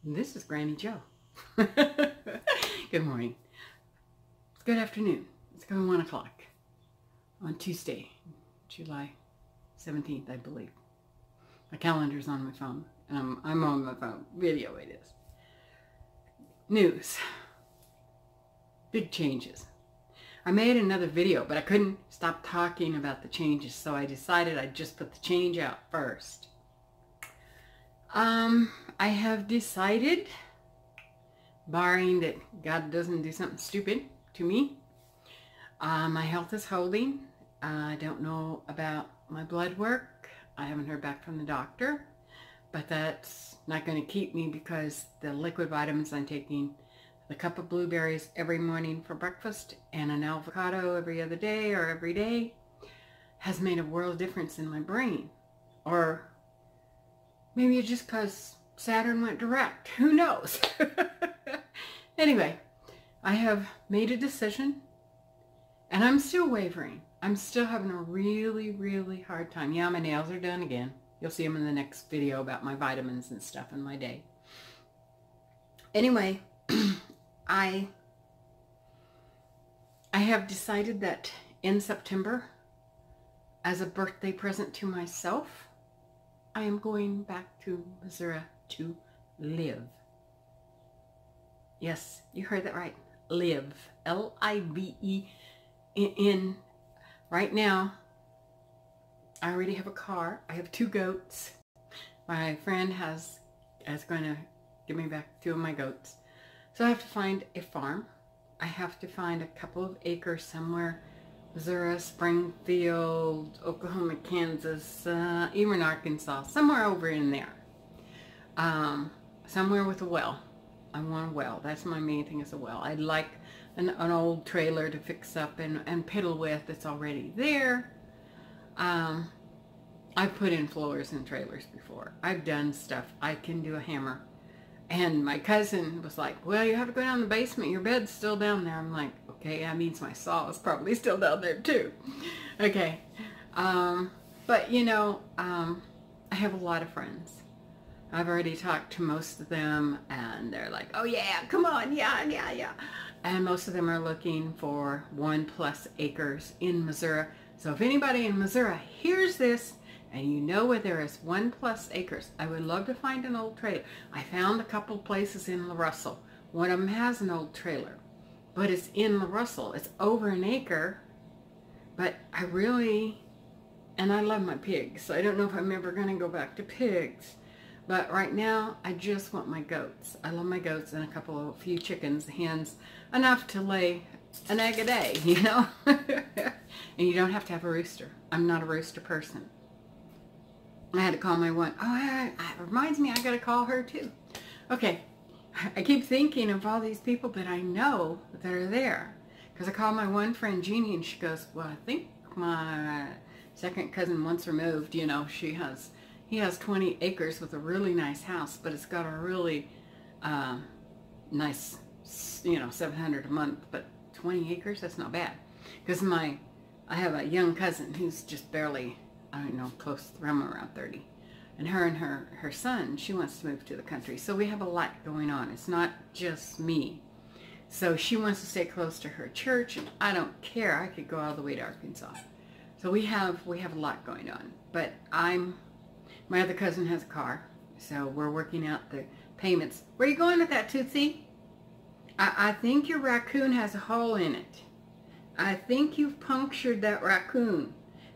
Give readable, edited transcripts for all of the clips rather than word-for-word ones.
This is Granny Joe. Good morning. It's good afternoon. It's going 1 o'clock on Tuesday, July 17th, I believe. My calendar's on my phone, and I'm on my phone. Video it is. News. Big changes. I made another video, but I couldn't stop talking about the changes, so I decided I'd just put the change out first. I have decided, barring that God doesn't do something stupid to me, my health is holding. I don't know about my blood work. I haven't heard back from the doctor, but that's not going to keep me because the liquid vitamins I'm taking, the cup of blueberries every morning for breakfast and an avocado every other day or every day, has made a world difference in my brain. Or maybe it's just because Saturn went direct. Who knows? Anyway, I have made a decision, and I'm still wavering. I'm still having a really, really hard time. Yeah, my nails are done again. You'll see them in the next video about my vitamins and stuff in my day. Anyway, I have decided that in September, as a birthday present to myself, I am going back to Missouri to live. Yes, you heard that right. Live. L-I-V-E. Right now, I already have a car. I have 2 goats. My friend is going to give me back 2 of my goats. So I have to find a farm. I have to find a couple of acres somewhere. Missouri, Springfield, Oklahoma, Kansas, even Arkansas, somewhere over in there. Somewhere with a well. I want a well. That's my main thing, is a well. I'd like an old trailer to fix up and piddle with that's already there. I've put in floors in trailers before. I've done stuff. I can do a hammer. And my cousin was like, well, you have to go down the basement. Your bed's still down there. I'm like, okay, that means my saw is probably still down there too. Okay. But, you know, I have a lot of friends. I've already talked to most of them, and they're like, oh, yeah, come on, yeah. And most of them are looking for 1+ acres in Missouri. So if anybody in Missouri hears this, and you know where there is 1+ acres, I would love to find an old trailer. I found a couple places in La Russell. One of them has an old trailer, but it's in La Russell. It's over an acre, but I love my pigs, so I don't know if I'm ever going to go back to pigs. But right now, I just want my goats. I love my goats and a few chickens, hens, enough to lay an egg a day, you know? And you don't have to have a rooster. I'm not a rooster person. I had to call my one. Oh, it reminds me, I got to call her too. Okay, I keep thinking of all these people that I know that are there. Because I called my one friend, Jeannie, and she goes, well, I think my second cousin once removed, you know, he has 20 acres with a really nice house, but it's got a really nice, you know, $700 a month, but 20 acres, that's not bad. Because I have a young cousin who's just barely, I don't know, around 30. And her son, she wants to move to the country. So we have a lot going on. It's not just me. So she wants to stay close to her church, and I don't care. I could go all the way to Arkansas. So we have a lot going on. But my other cousin has a car, so we're working out the payments. Where are you going with that, Tootsie? I think your raccoon has a hole in it. I think you've punctured that raccoon.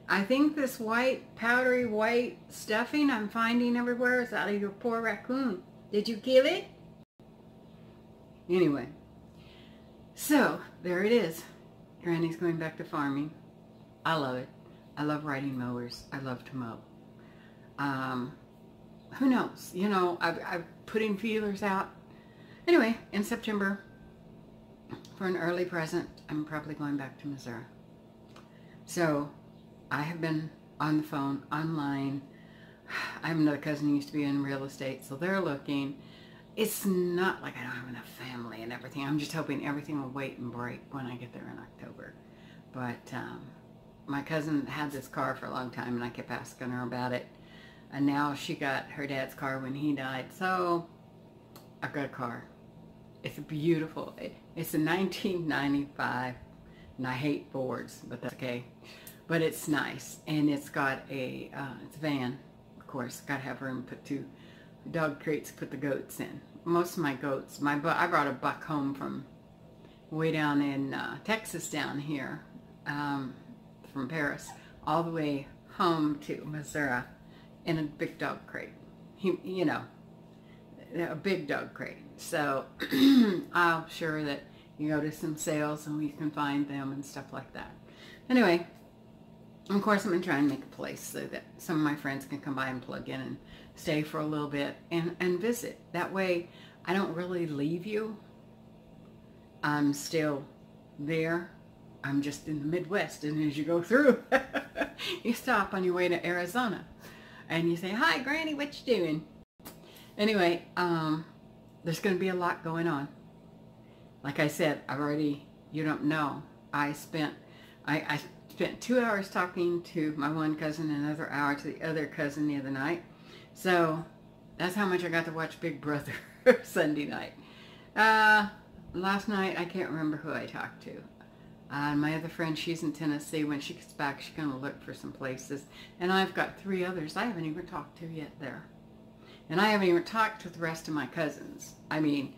I think this white, powdery white stuffing I'm finding everywhere is out of your poor raccoon. Did you kill it? Anyway, so there it is. Granny's going back to farming. I love it. I love riding mowers. I love to mow. Who knows? You know, I've put in feelers out. Anyway, in September, for an early present, I'm probably going back to Missouri. So I have been on the phone, online. I have another cousin who used to be in real estate, so they're looking. It's not like I don't have enough family and everything. I'm just hoping everything will wait and break when I get there in October. But my cousin had this car for a long time, and I kept asking her about it. And now she got her dad's car when he died. So I've got a car. It's beautiful. It's a 1995, and I hate Fords, but that's okay. But it's nice, and it's got a it's a van, of course. Got to have room to put 2 dog crates to put the goats in. Most of my goats, I brought a buck home from way down in Texas down here, from Paris, all the way home to Missouri in a big dog crate. You know, a big dog crate. So I'm sure that you go to some sales and we can find them and stuff like that. Anyway, of course I'm going to try and make a place so that some of my friends can come by and plug in and stay for a little bit and visit. That way I don't really leave you. I'm still there. I'm just in the Midwest, and as you go through, you stop on your way to Arizona and you say, "Hi Granny, what you doing?" Anyway, there's going to be a lot going on. Like I said, you don't know, I spent 2 hours talking to my one cousin and another hour to the other cousin the other night. So that's how much I got to watch Big Brother Sunday night. Last night, I can't remember who I talked to. My other friend, she's in Tennessee. When she gets back, she's going to look for some places. And I've got 3 others I haven't even talked to yet there. And I haven't even talked to the rest of my cousins. I mean,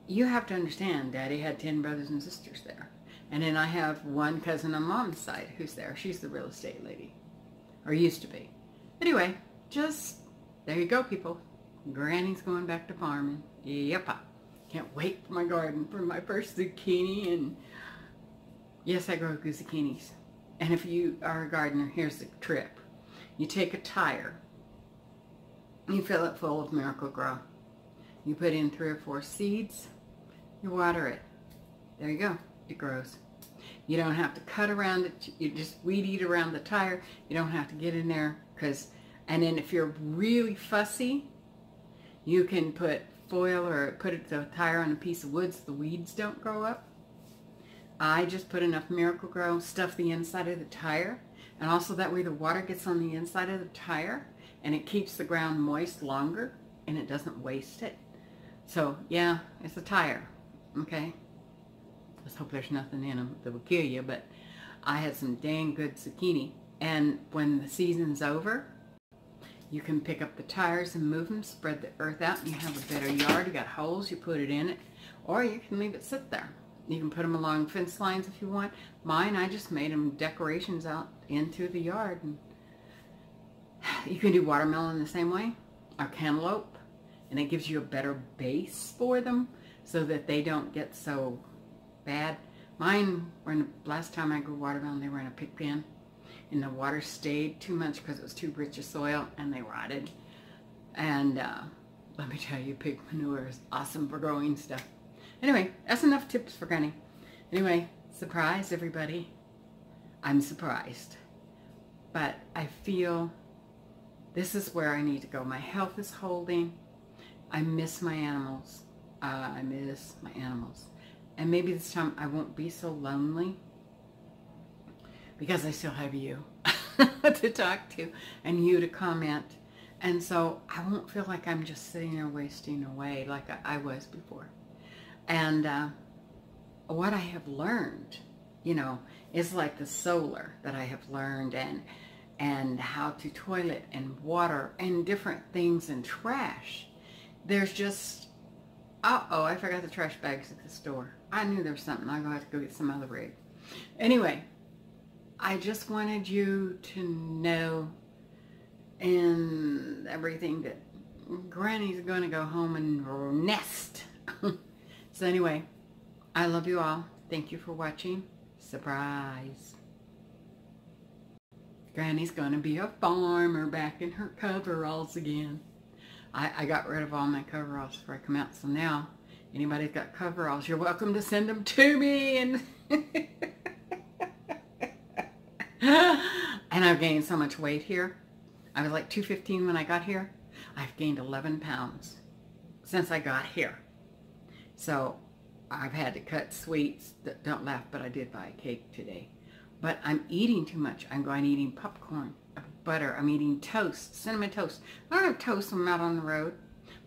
you have to understand, Daddy had 10 brothers and sisters there. And then I have one cousin on Mom's side who's there. She's the real estate lady. Or used to be. Anyway, there you go, people. Granny's going back to farming. Yep. Can't wait for my garden, for my first zucchini. And yes, I grow zucchinis. And if you are a gardener, here's the trick. You take a tire. You fill it full of Miracle-Gro. You put in 3 or 4 seeds. You water it. There you go. It grows. You don't have to cut around it. You just weed eat around the tire. You don't have to get in there. And then if you're really fussy, you can put foil or put the tire on a piece of wood so the weeds don't grow up. I just put enough Miracle-Gro, stuff the inside of the tire, and also that way the water gets on the inside of the tire and it keeps the ground moist longer and it doesn't waste it. So yeah, it's a tire, okay? Let's hope there's nothing in them that will kill you, but I had some dang good zucchini. And when the season's over, you can pick up the tires and move them, spread the earth out, and you have a better yard. You got holes, you put it in it, or you can leave it sit there. You can put them along fence lines if you want. Mine, I just made them decorations out into the yard. And you can do watermelon the same way, or cantaloupe, and it gives you a better base for them so that they don't get so bad. Mine were last time I grew watermelon, they were in a pig pen, and the water stayed too much because it was too rich of soil, and they rotted. And let me tell you, pig manure is awesome for growing stuff. Anyway, that's enough tips for Granny. Anyway, surprise everybody. I'm surprised. But I feel this is where I need to go. My health is holding. I miss my animals. I miss my animals. And maybe this time I won't be so lonely because I still have you to talk to and you to comment. And so I won't feel like I'm just sitting there wasting away like I was before. And what I have learned, you know, is like the solar that I have learned, and how to toilet and water and different things and trash. There's just, uh-oh, I forgot the trash bags at the store. I knew there was something. I'm going to have to go get some other rig. Anyway, I just wanted you to know and everything that Granny's going to go home and nest. So anyway, I love you all. Thank you for watching. Surprise. Granny's going to be a farmer back in her coveralls again. I got rid of all my coveralls before I come out. So now, anybody's got coveralls, you're welcome to send them to me. And and I've gained so much weight here. I was like 215 when I got here. I've gained 11 pounds since I got here. So I've had to cut sweets. Don't laugh, but I did buy a cake today. But I'm eating too much. I'm eating popcorn, butter. I'm eating toast, cinnamon toast. I don't have toast when I'm out on the road,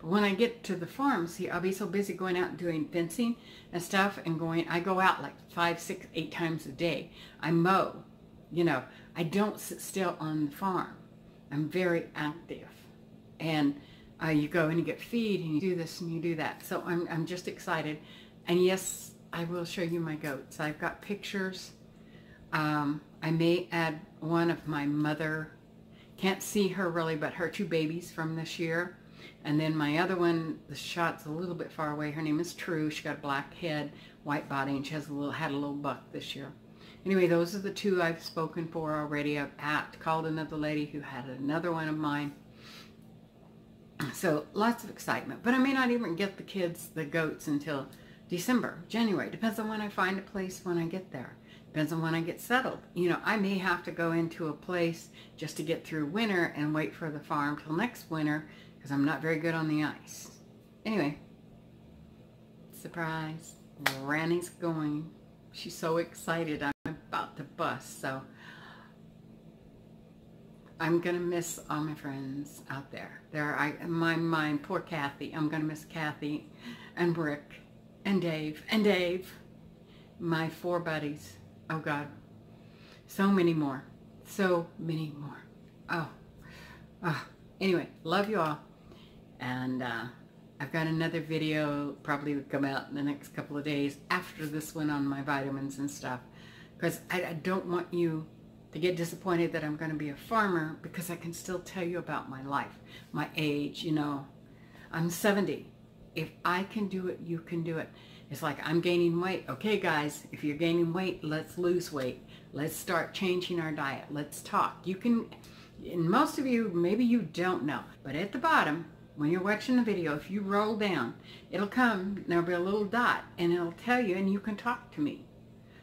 But when I get to the farm, see, I'll be so busy going out and doing fencing and stuff and I go out like 5, 6, 8 times a day. I mow, you know, I don't sit still on the farm. I'm very active. And you go and you get feed and you do this and you do that. So I'm just excited. And yes, I will show you my goats. I've got pictures. I may add one of my mother, can't see her really, but her 2 babies from this year. And then my other one, the shot's a little bit far away. Her name is True. She got a black head, white body, and she has had a little buck this year. Anyway, those are the 2 I've spoken for already. I've called another lady who had another one of mine. So lots of excitement. But I may not even get the kids, the goats, until December, January. Depends on when I find a place when I get there. Depends on when I get settled. You know, I may have to go into a place just to get through winter and wait for the farm till next winter because I'm not very good on the ice. Anyway, surprise, Granny's going. She's so excited. I'm about to bust. So I'm going to miss all my friends out there. In my mind, poor Kathy. I'm going to miss Kathy and Rick and Dave. My 4 buddies. Oh, God. So many more. So many more. Oh. Anyway, love you all. And I've got another video probably will come out in the next couple of days after this one on my vitamins and stuff. Because I don't want you to get disappointed that I'm going to be a farmer, because I can still tell you about my life, my age, you know. I'm 70. If I can do it, you can do it. It's like I'm gaining weight. Okay, guys, if you're gaining weight, let's lose weight. Let's start changing our diet. Let's talk. You can, and most of you, maybe you don't know, but at the bottom, when you're watching the video, if you roll down, it'll come, there'll be a little dot, and it'll tell you, and you can talk to me.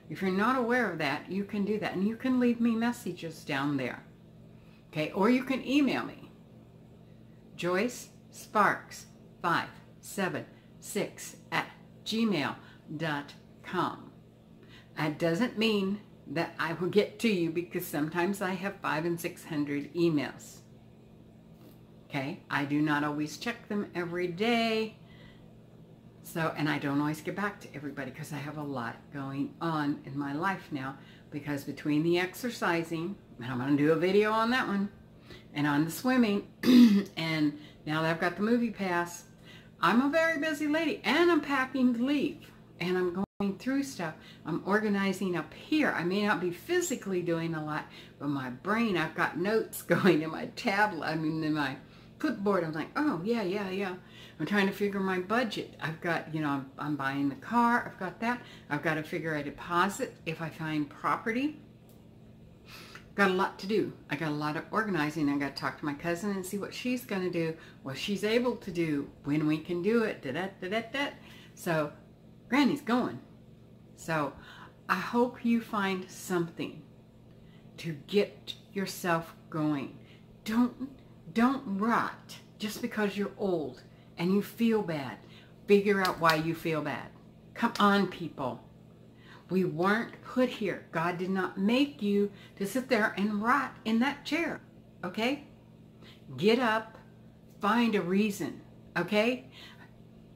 If you're not aware of that, you can do that, and you can leave me messages down there. Okay, or you can email me. JoyceSparks576@gmail.com. That doesn't mean that I will get to you, because sometimes I have 500 and 600 emails. Okay, I do not always check them every day. So, and I don't always get back to everybody because I have a lot going on in my life now, because between the exercising, and I'm going to do a video on that one, and on the swimming, and now that I've got the movie pass, I'm a very busy lady, and I'm packing to leave, and I'm going through stuff. I'm organizing up here. I may not be physically doing a lot, but my brain, I've got notes going in my tablet, in my clipboard. I'm like, oh, yeah. I'm trying to figure my budget. I've got, you know, I'm buying the car. I've got that. I've got to figure a deposit if I find property. Got a lot to do. I got a lot of organizing. I got to talk to my cousin and see what she's going to do, what she's able to do, when we can do it. So, Granny's going. So, I hope you find something to get yourself going. Don't rot just because you're old and you feel bad. Figure out why you feel bad. Come on, people. We weren't put here. God did not make you to sit there and rot in that chair, okay? Get up, find a reason, okay?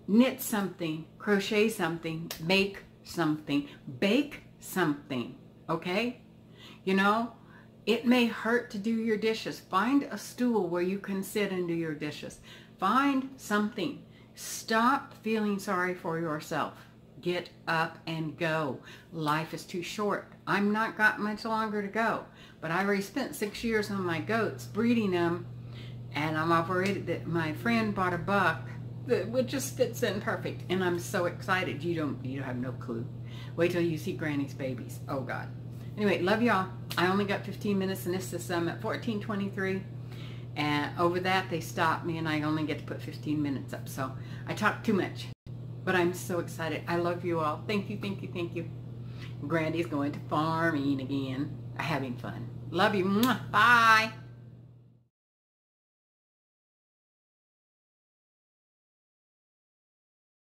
Knit something, crochet something, make something, bake something, okay? You know, it may hurt to do your dishes. Find a stool where you can sit and do your dishes. Find something. Stop feeling sorry for yourself. Get up and go. Life is too short. I'm not got much longer to go, but I already spent 6 years on my goats, breeding them, and I'm operated that my friend bought a buck that just fits in perfect, and I'm so excited. You have no clue. Wait till you see Granny's babies. Oh God. Anyway, love y'all. I only got 15 minutes, and this is at 14:23. And over that, they stopped me, and I only get to put 15 minutes up. So I talk too much. But I'm so excited. I love you all. Thank you. Granny's going to farming again. Having fun. Love you. Bye.